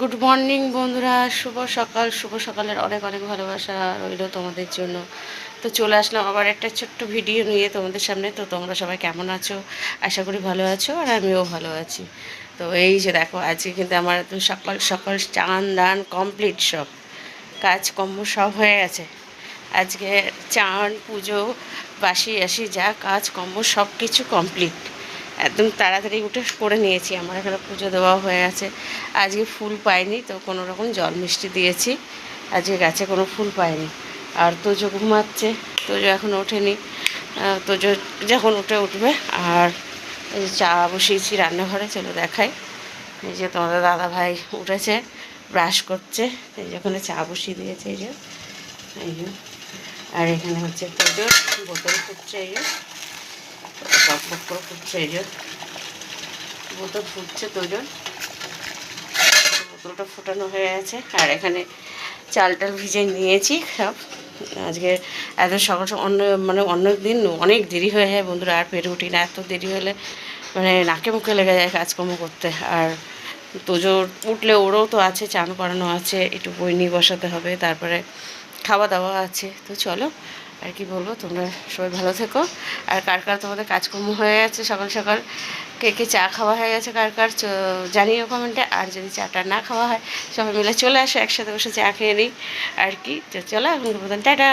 Good morning বন্ধুরা, শুভ সকাল। শুভ সকালের অনেক অনেক ভালোবাসা রইল তোমাদের জন্য। তো চলে আসলাম আবার একটা ছোট্ট ভিডিও নিয়ে তোমাদের সামনে। তো তোমরা সবাই কেমন আছো? আশা করি ভালো আছো, আর আমিও ভালো আছি। তো এই যে দেখো, আজকে কিন্তু আমার একদম সকাল সকাল চান দান কমপ্লিট, সব কাজকর্ম সব হয়ে গেছে। আজকে চান, পুজো, বাসি আসি যা কাজকর্ম সব কিছু কমপ্লিট, একদম তাড়াতাড়ি উঠে করে নিয়েছি। আমার এখানে পুজো দেওয়া হয়ে আছে। আজকে ফুল পাইনি, তো কোনো রকম জল মিষ্টি দিয়েছি। আজকে গাছে কোনো ফুল পাইনি। আর তোজো ঘুমাচ্ছে, তোজো এখন ওঠেনি। তোজো যখন উঠবে। আর এই যে চা বসিয়েছি রান্নাঘরে, চলো দেখাই। এই যে তোমাদের দাদা ভাই উঠেছে, ব্রাশ করছে। এই যে ওখানে চা বসিয়ে দিয়েছে, এই যে এই যে। আর এখানে হচ্ছে তোজোর বোতল ফুটছে, এই যে টক বক করে ফুটছে, এই যে বোতল ফুটছে তোজোর। বোতলটা ফোটানো হয়ে গেছে। আর এখানে চাল টাল ভিজে নিয়েছি সব। আজকে এত সকাল অন্য দিন অনেক দেরি হয়ে যায় বন্ধুরা, আর পেরে উঠি না। এত দেরি হলে মানে নাকে মুখে লেগে যায় কাজকর্ম করতে। আর তোজোর উঠলে ওরও তো আছে, চান করানো আছে, একটু বই নিয়ে বসাতে হবে, তারপরে খাওয়া দাওয়া আছে। তো চলো, আর কি বলবো, তোমরা সবাই ভালো থেকো। আর কার কার তোমাদের কাজকর্ম হয়ে গেছে সকাল সকাল, কে কে চা খাওয়া হয়ে গেছে কার কার জানিও কমেন্টে। আর যদি চাটা না খাওয়া হয়, সবাই মিলে চলে আসো, একসাথে বসে চা খেয়ে নিই আর কি। তো চলো, এখন টাটা।